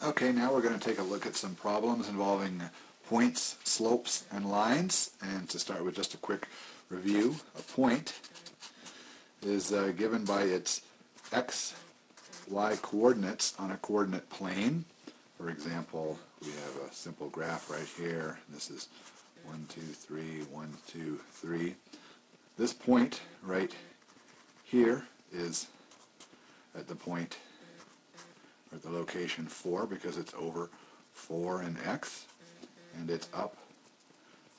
Okay, now we're going to take a look at some problems involving points, slopes, and lines. And to start with just a quick review, a point is given by its x, y coordinates on a coordinate plane. For example, we have a simple graph right here. This is 1, 2, 3, 1, 2, 3. This point right here is at the point or the location 4 because it's over 4 in x, and it's up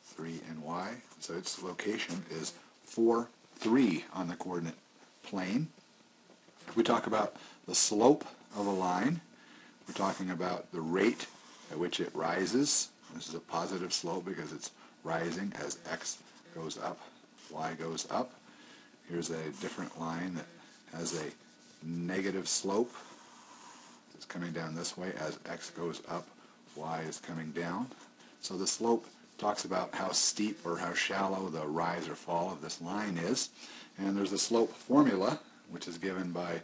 3 in y. So its location is 4, 3 on the coordinate plane. If we talk about the slope of a line, we're talking about the rate at which it rises. This is a positive slope because it's rising as x goes up, y goes up. Here's a different line that has a negative slope. It's coming down this way as x goes up, y is coming down. So the slope talks about how steep or how shallow the rise or fall of this line is. And there's a slope formula, which is given by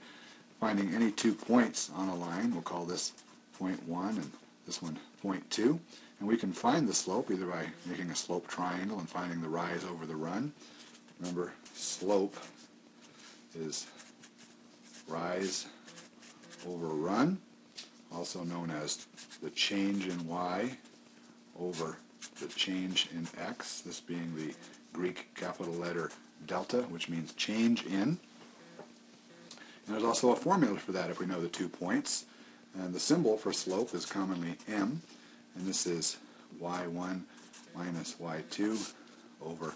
finding any 2 points on a line. We'll call this point 1 and this one point 2. And we can find the slope either by making a slope triangle and finding the rise over the run. Remember, slope is rise over run, also known as the change in y over the change in x, this being the Greek capital letter delta, which means change in. And there's also a formula for that if we know the 2 points. And the symbol for slope is commonly m, and this is y1 minus y2 over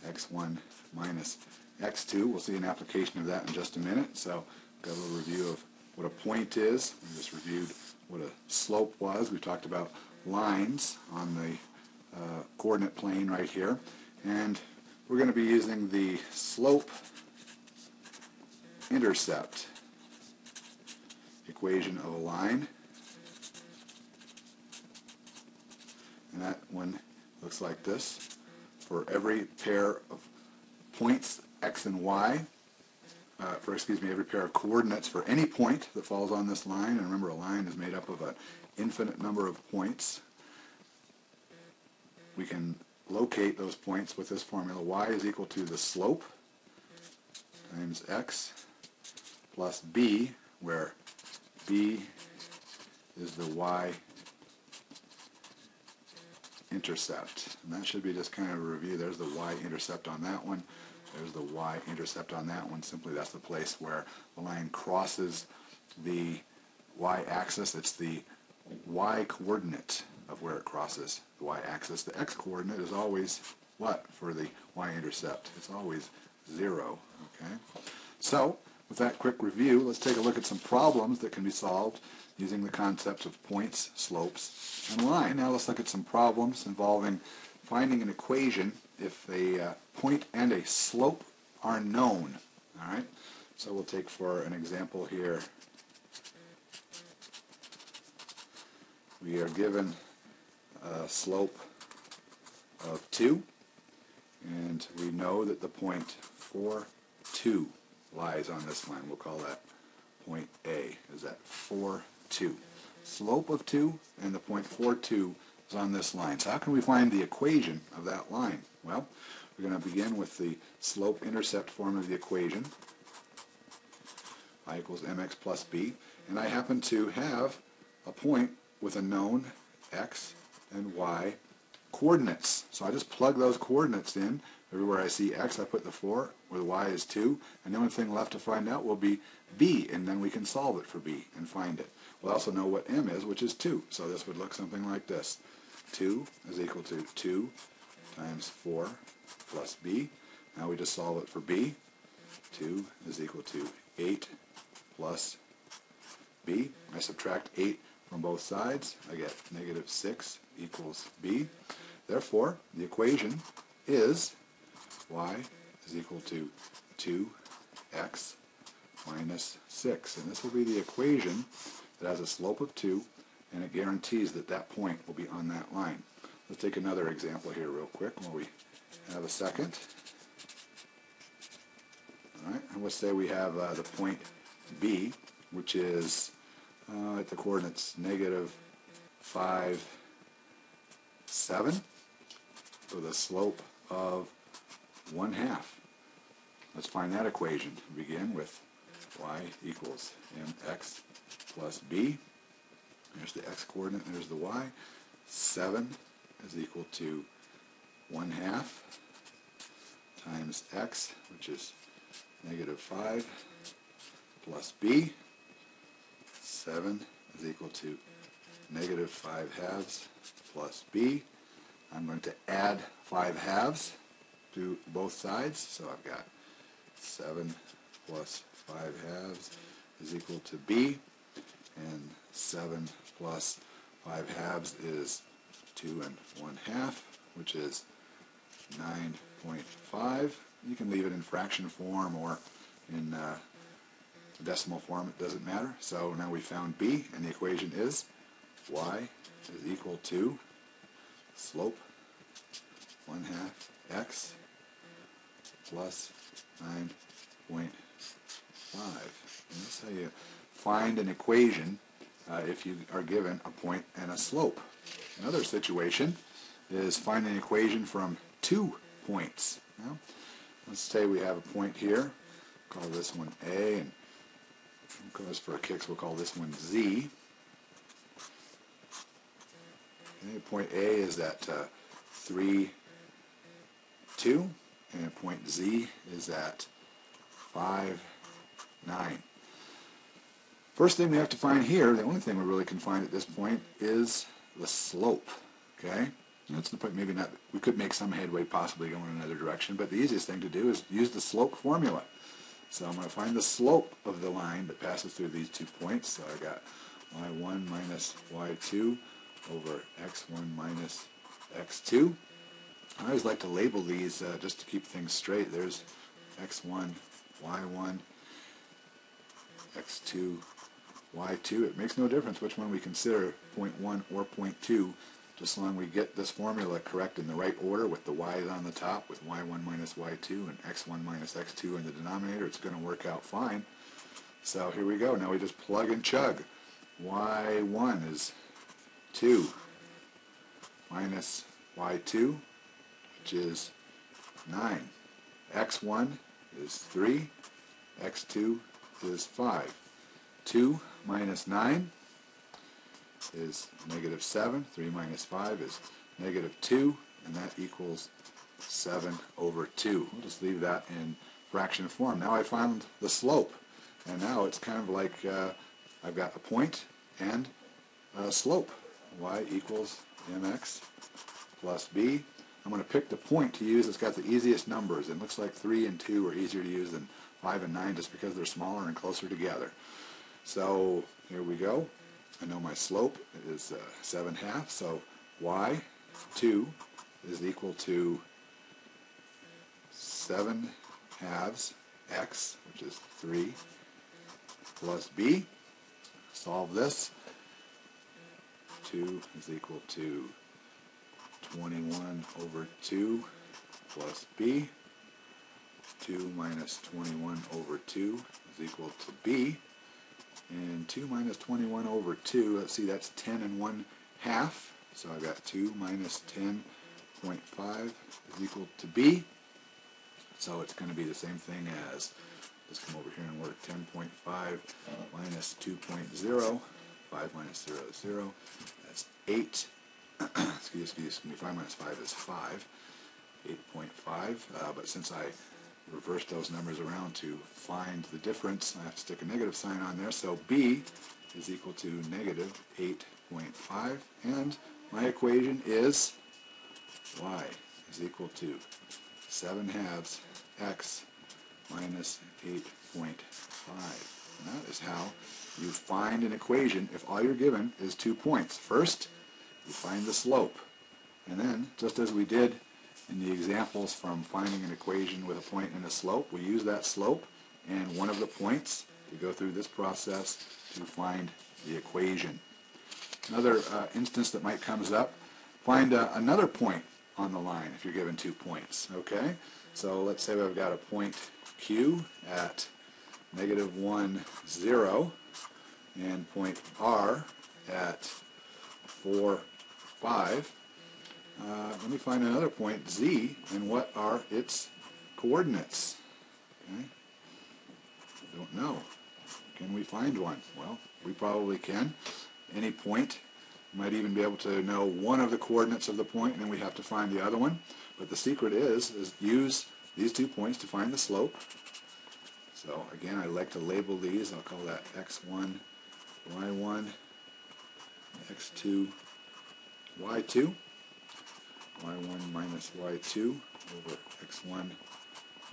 x1 minus x2. We'll see an application of that in just a minute. So got a little review of what a point is. We just reviewed what a slope was. We talked about lines on the coordinate plane right here. And we're going to be using the slope-intercept equation of a line. And that one looks like this. For every pair of points, x and y, every pair of coordinates for any point that falls on this line, and remember a line is made up of an infinite number of points, we can locate those points with this formula. Y is equal to the slope times x plus b, where b is the y-intercept. And that should be just kind of a review. There's the y-intercept on that one. There's the y-intercept on that one. Simply that's the place where the line crosses the y-axis. It's the y-coordinate of where it crosses the y-axis. The x-coordinate is always what for the y-intercept? It's always 0. Okay. So with that quick review, let's take a look at some problems that can be solved using the concepts of points, slopes, and line. Now let's look at some problems involving finding an equation if a point and a slope are known. All right. So we'll take for an example here. We are given a slope of 2, and we know that the point 4, 2 lies on this line. We'll call that point A. Is that 4, 2? Slope of 2 and the point 4, 2 is on this line. So how can we find the equation of that line? Well, we're going to begin with the slope-intercept form of the equation. I equals mx plus b. And I happen to have a point with a known x and y coordinates. So I just plug those coordinates in. Everywhere I see x, I put the 4, where the y is 2, and the only thing left to find out will be b, and then we can solve it for b and find it. We'll also know what m is, which is 2. So this would look something like this. 2 is equal to 2 times 4 plus b. Now we just solve it for b. 2 is equal to 8 plus b. I subtract 8 from both sides. I get negative 6 equals b. Therefore, the equation is y is equal to 2x minus 6. And this will be the equation that has a slope of 2, and it guarantees that that point will be on that line. Let's take another example here real quick while we have a second. All right, and let's say we have the point B, which is at the coordinates negative 5, 7 with a slope of 1/2. Let's find that equation. We begin with y equals mx plus b. There's the x coordinate, there's the y. 7 is equal to 1/2 times x, which is negative 5, plus b. 7 is equal to negative 5/2 plus b. I'm going to add 5/2 to both sides, so I've got 7 plus 5/2 is equal to b, and 7 plus 5/2 is 2 1/2, which is 9.5. You can leave it in fraction form or in decimal form, it doesn't matter. So now we found b, and the equation is y is equal to slope 1/2 x plus 9.5. And that's how you find an equation if you are given a point and a slope. Another situation is find an equation from 2 points. Now, let's say we have a point here. Call this one A, and because for kicks we'll call this one Z. Okay, point A is at 3, 2, and point Z is at 5, 9. First thing we have to find here, the only thing we really can find at this point, is the slope. Okay, that's the point. Maybe not. We could make some headway, possibly going in another direction, but the easiest thing to do is use the slope formula. So I'm going to find the slope of the line that passes through these 2 points. So I got y1 minus y2 over x1 minus x2. I always like to label these just to keep things straight. There's x1, y1, x2, y2. It makes no difference which one we consider, point 1 or point 2, just as long as we get this formula correct in the right order with the y's on the top, with y1 minus y2 and x1 minus x2 in the denominator. It's going to work out fine. So here we go. Now we just plug and chug. y1 is 2 minus y2, which is 9. x1 is 3. x2 is 5. 2 minus 9 is negative 7. 3 minus 5 is negative 2, and that equals 7 over 2. We'll just leave that in fraction form. Now I found the slope, and now it's kind of like I've got a point and a slope. Y equals mx plus b. I'm going to pick the point to use. It's got the easiest numbers. It looks like 3 and 2 are easier to use than 5 and 9 just because they're smaller and closer together. So here we go. I know my slope is 7/2, so y2 is equal to 7/2 x, which is 3, plus b. Solve this. 2 is equal to 21 over 2 plus b. 2 minus 21 over 2 is equal to b. And 2 minus 21 over 2, let's see, that's 10 1/2. So I've got 2 minus 10.5 is equal to b. So it's going to be the same thing as, let's come over here and work 10.5 minus 2.0. 5 minus 0 is 0. That's 8. excuse me, 5 minus 5 is 5. 8.5. But since I reverse those numbers around to find the difference, I have to stick a negative sign on there. So b is equal to negative 8.5. And my equation is y is equal to 7/2 x minus 8.5. And that is how you find an equation if all you're given is 2 points. First, you find the slope. And then, just as we did in the examples from finding an equation with a point and a slope, we use that slope and one of the points to go through this process to find the equation. Another instance that might comes up, find another point on the line if you're given 2 points. Okay, so let's say we've got a point Q at -1, 0, and point R at 4, 5. Let me find another point, Z, and what are its coordinates? Okay. Don't know. Can we find one? Well, we probably can. Any point. You might even be able to know one of the coordinates of the point, and then we have to find the other one. But the secret is use these 2 points to find the slope. So again, I like to label these. I'll call that x1, y1, x2, y2. y1 minus y2 over x1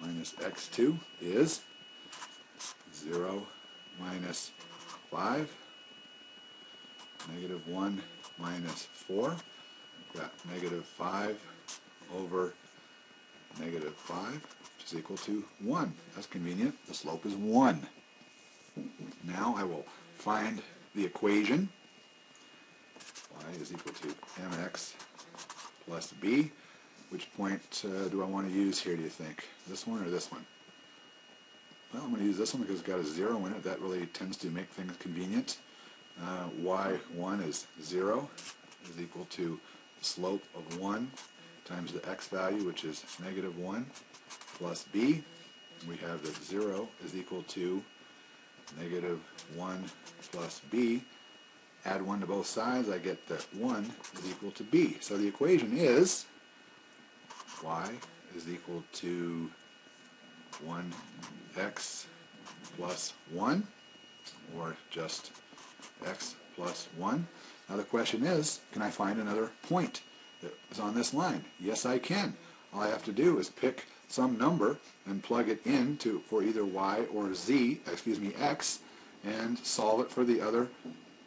minus x2 is 0 minus 5, negative 1 minus 4. We've got negative 5 over negative 5, which is equal to 1. That's convenient. The slope is 1. Now I will find the equation. Y is equal to mx plus b. Which point do I want to use here, do you think? This one or this one? Well, I'm going to use this one because it's got a 0 in it. That really tends to make things convenient. Y1 is 0, is equal to the slope of 1 times the x value, which is negative 1, plus b. We have that 0 is equal to negative 1 plus b. Add 1 to both sides, I get that 1 is equal to b. So the equation is y is equal to 1x plus 1, or just x plus 1. Now the question is, can I find another point that is on this line? Yes, I can. All I have to do is pick some number and plug it in for either y or x, and solve it for the other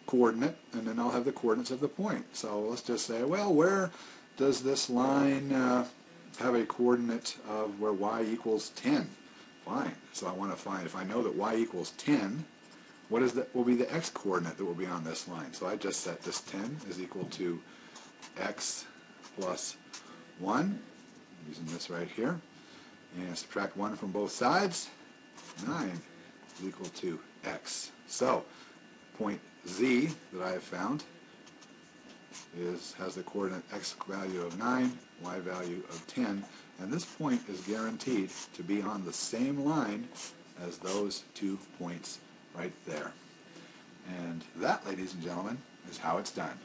coordinate, and then I'll have the coordinates of the point. So let's just say, well, where does this line have a coordinate of where y equals 10? Fine. So I want to find, if I know that y equals 10, what is that will be the x coordinate that will be on this line? So I just set this 10 is equal to x plus 1, using this right here, and subtract 1 from both sides. 9 is equal to x. So point Z that I have found has the coordinate x value of 9, y value of 10, and this point is guaranteed to be on the same line as those 2 points right there. And that, ladies and gentlemen, is how it's done.